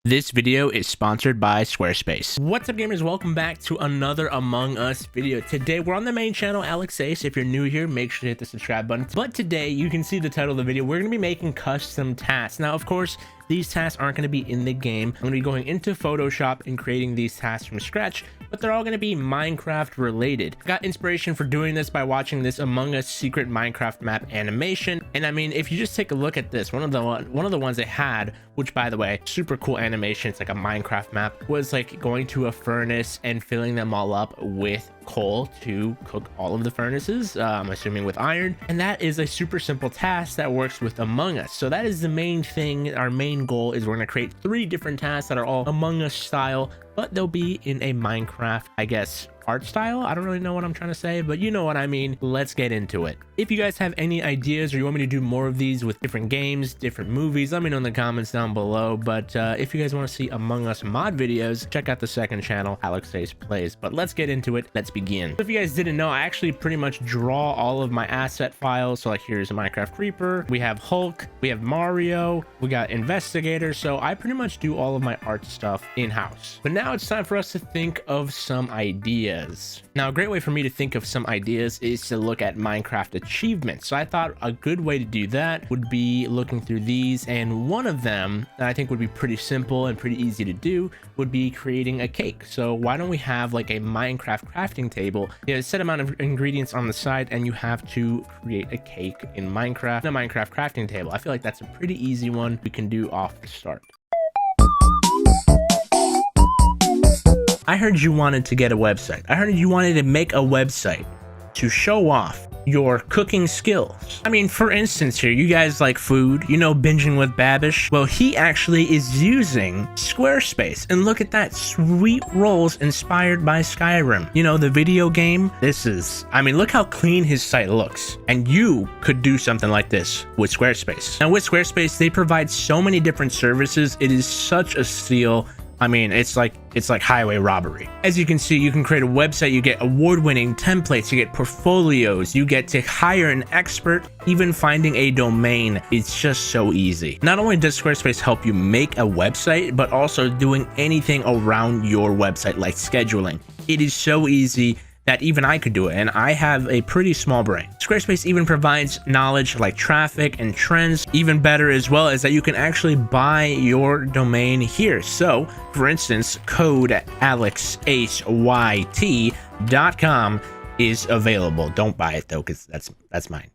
This video is sponsored by Squarespace. What's up, gamers? Welcome back to another Among Us video. Today, we're on the main channel, AlexAce. If you're new here, make sure to hit the subscribe button. But today, you can see the title of the video. We're going to be making custom tasks. Now, of course, these tasks aren't going to be in the game. I'm going to be going into Photoshop and creating these tasks from scratch, but they're all going to be Minecraft related. Got inspiration for doing this by watching this Among Us secret Minecraft map animation. And I mean, if you just take a look at this, one of the ones they had, which by the way, super cool animation, it's like a Minecraft map, was like going to a furnace and filling them all up with coal to cook all of the furnaces, I'm assuming with iron. And that is a super simple task that works with Among Us. So that is the main thing. Our main goal is we're going to create 3 different tasks that are all Among Us style, but they'll be in a Minecraft, I guess, art style. I don't really know what I'm trying to say, but you know what I mean. Let's get into it. If you guys have any ideas or you want me to do more of these with different games, different movies, let me know in the comments down below. But if you guys want to see Among Us mod videos, check out the second channel, AlexAce Plays. But let's get into it. Let's begin. So if you guys didn't know, I actually pretty much draw all of my asset files. So like here's a Minecraft Creeper, we have Hulk, we have Mario, we got Investigator. So I pretty much do all of my art stuff in-house. But now it's time for us to think of some ideas. Now, a great way for me to think of some ideas is to look at Minecraft achievements. So I thought a good way to do that would be looking through these, and one of them that I think would be pretty simple and pretty easy to do would be creating a cake. So why don't we have like a Minecraft crafting table? You have a set amount of ingredients on the side and you have to create a cake in Minecraft, a Minecraft crafting table. I feel like that's a pretty easy one we can do off the start. I heard you wanted to get a website. I heard you wanted to make a website to show off your cooking skills. I mean, for instance here, you guys like food, you know, binging with Babish. Well, he actually is using Squarespace, and look at that, sweet rolls inspired by Skyrim. You know, the video game. I mean, look how clean his site looks. And you could do something like this with Squarespace. Now with Squarespace, they provide so many different services. It is such a steal. I mean, it's like highway robbery. As you can see, you can create a website, you get award-winning templates, you get portfolios, you get to hire an expert, even finding a domain. It's just so easy. Not only does Squarespace help you make a website, but also doing anything around your website, like scheduling. It is so easy that even I could do it, and I have a pretty small brain. Squarespace even provides knowledge like traffic and trends. Even better as well is that you can actually buy your domain here. So, for instance, code AlexAceYT.com is available. Don't buy it though, because that's mine.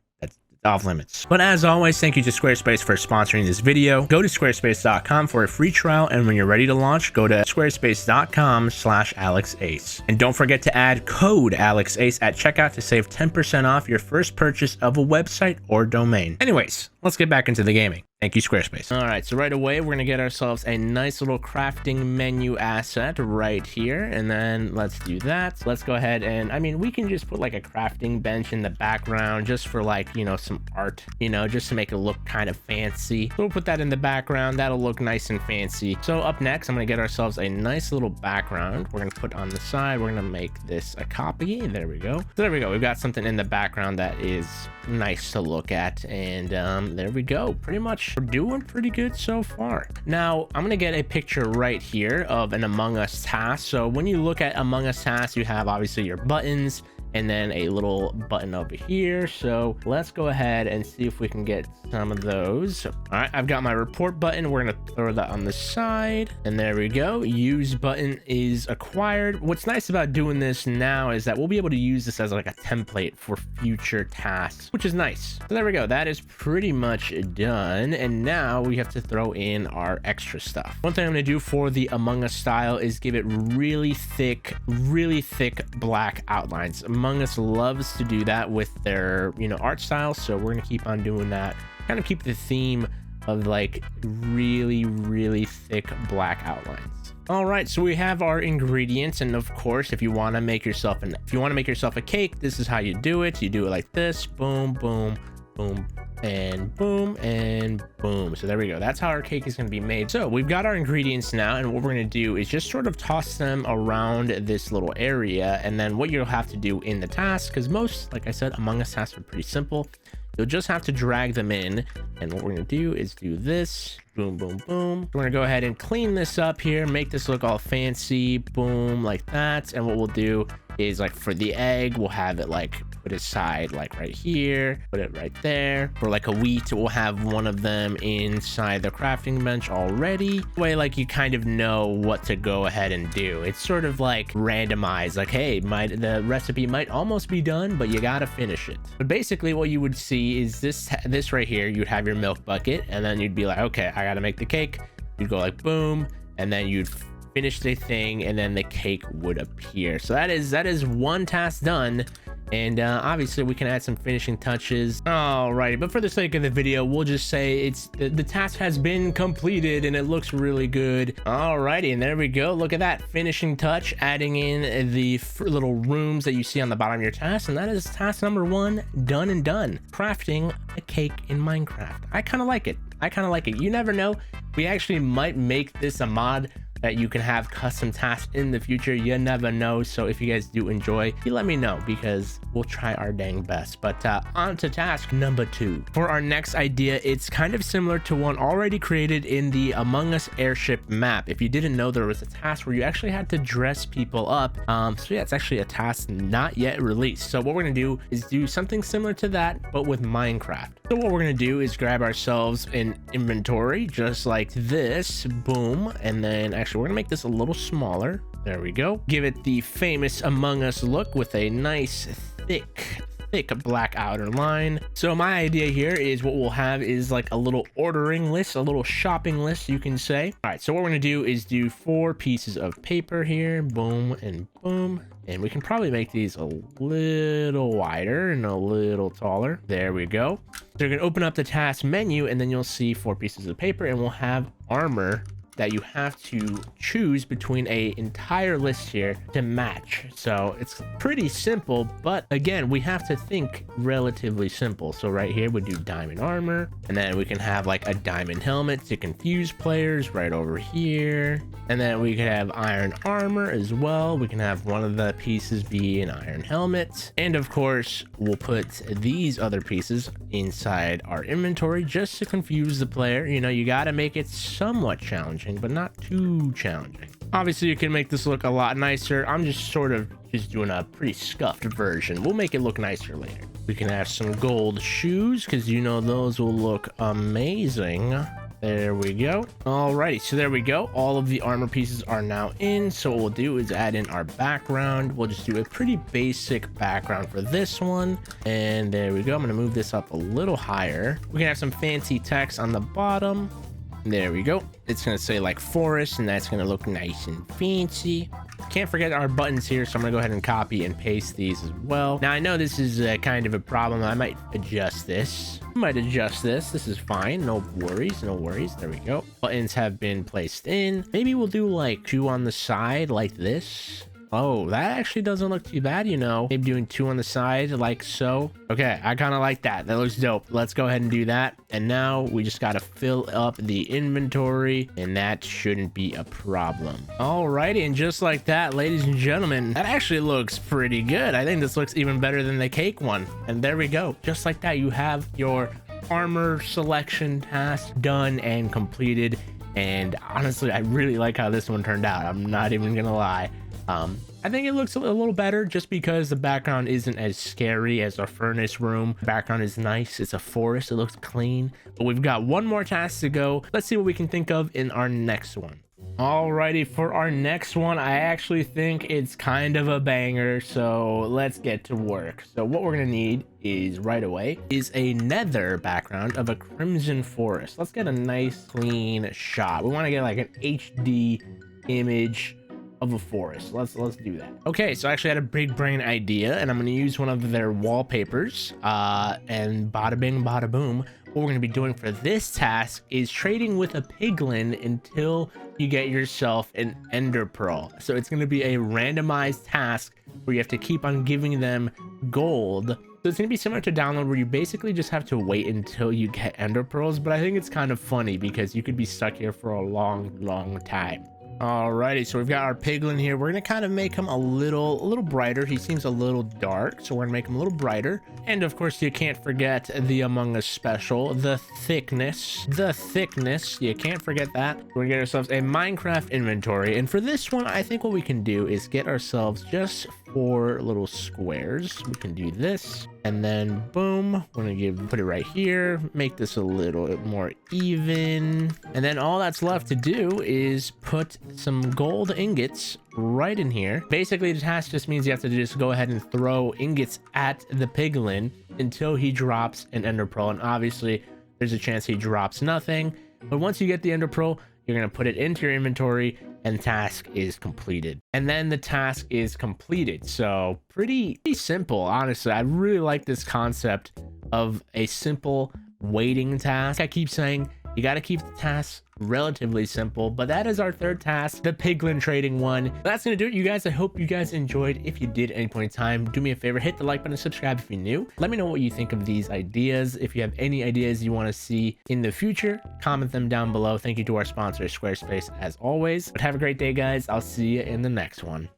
Off limits. But as always, thank you to Squarespace for sponsoring this video. Go to squarespace.com for a free trial, and when you're ready to launch, go to squarespace.com/AlexAce. And don't forget to add code AlexAce at checkout to save 10% off your first purchase of a website or domain. Anyways, let's get back into the gaming. Thank you, Squarespace. All right, so right away, we're going to get ourselves a nice little crafting menu asset right here. And then let's do that. So let's go ahead and, I mean, we can just put like a crafting bench in the background just for like, you know, some art, you know, just to make it look kind of fancy. So we'll put that in the background. That'll look nice and fancy. So up next, I'm going to get ourselves a nice little background. We're going to put on the side. We're going to make this a copy. There we go. So there we go. We've got something in the background that is nice to look at. And there we go. Pretty much we're doing pretty good so far. Now I'm gonna get a picture right here of an Among Us task. So when you look at Among Us tasks, you have obviously your buttons and then a little button over here. So let's go ahead and see if we can get some of those. All right, I've got my report button. We're gonna throw that on the side, and there we go. Use button is acquired. What's nice about doing this now is that we'll be able to use this as like a template for future tasks, which is nice. So there we go. That is pretty much done. And now we have to throw in our extra stuff. One thing I'm gonna do for the Among Us style is give it really thick black outlines. Among Us loves to do that with their, you know, art style, so we're gonna keep on doing that. Kind of keep the theme of like really thick black outlines. All right, so we have our ingredients, and of course, if you want to make yourself a cake, this is how you do it. You do it like this: boom, boom, boom, and boom, and boom. So there we go. That's how our cake is going to be made. So we've got our ingredients now, and what we're going to do is just sort of toss them around this little area. And then what you'll have to do in the task, because most, like I said, Among Us tasks are pretty simple, You'll just have to drag them in. And what we're going to do is do this. Boom, boom, boom. We're going to go ahead and clean this up here. Make this look all fancy. Boom, like that. And what we'll do is like for the egg, we'll have it like put aside like right here, put it right there. For like a wheat, we'll have one of them inside the crafting bench already. Way like you kind of know what to go ahead and do. It's sort of like randomized, like, hey, the recipe might almost be done, but you gotta finish it. But basically what you would see is this right here. You'd have your milk bucket, and then you'd be like, okay, I gotta make the cake. You'd go like boom, and then you'd finish the thing, and then the cake would appear. So that is one task done. And obviously we can add some finishing touches. Alrighty, but for the sake of the video, we'll just say it's the task has been completed and it looks really good. Alrighty, and there we go. Look at that finishing touch, adding in the little rooms that you see on the bottom of your task. And that is task number 1 done and done. Crafting a cake in Minecraft. I kind of like it. You never know. We actually might make this a mod that you can have custom tasks in the future. You never know. So if you guys do enjoy, you let me know, because we'll try our dang best. But on to task number 2. For our next idea, it's kind of similar to one already created in the Among Us airship map. If you didn't know, there was a task where you actually had to dress people up. So yeah, it's actually a task not yet released. So what we're gonna do is do something similar to that, but with Minecraft. So what we're gonna do is grab ourselves an inventory just like this. Boom. And then actually we're gonna make this a little smaller. There we go. Give it the famous Among Us look with a nice thick black outer line. So my idea here is what we'll have is like a little ordering list, a little shopping list, you can say. All right, so what we're gonna do is do 4 pieces of paper here. Boom and boom. And we can probably make these a little wider and a little taller. There we go. So you're gonna open up the task menu, and then you'll see 4 pieces of paper, and we'll have armor that you have to choose between a entire list here to match. So it's pretty simple, but again, we have to think relatively simple. So right here we do diamond armor, and then we can have like a diamond helmet to confuse players right over here. And then we could have iron armor as well. We can have one of the pieces be an iron helmet. And of course, we'll put these other pieces inside our inventory just to confuse the player. You know, you got to make it somewhat challenging, but not too challenging. Obviously, you can make this look a lot nicer. I'm just doing a pretty scuffed version. We'll make it look nicer later. We can have some gold shoes, because you know those will look amazing. There we go. Alrighty, so there we go. All of the armor pieces are now in. So what we'll do is add in our background. We'll just do a pretty basic background for this one. And there we go. I'm gonna move this up a little higher. We can have some fancy text on the bottom. There we go. It's gonna say like forest, and that's gonna look nice and fancy. Can't forget our buttons here, so I'm gonna go ahead and copy and paste these as well. Now I know this is kind of a problem. I might adjust this. This is fine. No worries. There we go. Buttons have been placed in. Maybe we'll do like 2 on the side like this. Oh, that actually doesn't look too bad, you know. Maybe doing 2 on the side like so. Okay, I kind of like that. That looks dope. Let's go ahead and do that. And now we just got to fill up the inventory, and that shouldn't be a problem. Alrighty, and just like that, ladies and gentlemen, that actually looks pretty good. I think this looks even better than the cake one. And there we go. Just like that, you have your armor selection task done and completed. And honestly, I really like how this one turned out. I'm not even gonna lie. I think it looks a little better just because the background isn't as scary as our furnace room. The background is nice. It's a forest. It looks clean. But we've got one more task to go. Let's see what we can think of in our next one. Alrighty, for our next one, I actually think it's kind of a banger. So let's get to work. So what we're going to need is right away is a nether background of a crimson forest. Let's get a nice clean shot. We want to get like an HD image of a forest. Let's do that. Okay, so I actually had a big brain idea, and I'm going to use one of their wallpapers, and bada bing bada boom. What we're going to be doing for this task is trading with a piglin until you get yourself an ender pearl. So it's going to be a randomized task where you have to keep on giving them gold. So it's going to be similar to download, where you basically just have to wait until you get ender pearls. But I think it's kind of funny because you could be stuck here for a long time. Alrighty, so we've got our piglin here. We're gonna kind of make him a little brighter. He seems a little dark, so we're gonna make him a little brighter. And of course, you can't forget the Among Us special, the thickness. You can't forget that. We're gonna get ourselves a Minecraft inventory, and for this one, I think what we can do is get ourselves just 4 little squares. We can do this, and then boom, we're gonna put it right here, make this a little bit more even, and then all that's left to do is put some gold ingots right in here. Basically, the task just means you have to just go ahead and throw ingots at the piglin until he drops an ender pearl, and obviously there's a chance he drops nothing, but once you get the ender pearl, you're gonna put it into your inventory and the task is completed. And then the task is completed. So pretty simple, honestly. I really like this concept of a simple waiting task. I keep saying you got to keep the tasks relatively simple, but that is our third task, the piglin trading one. That's gonna do it, you guys. I hope you guys enjoyed. If you did at any point in time, do me a favor, hit the like button, subscribe if you're new. Let me know what you think of these ideas. If you have any ideas you want to see in the future, comment them down below. Thank you to our sponsor, Squarespace, as always. But have a great day, guys. I'll see you in the next one.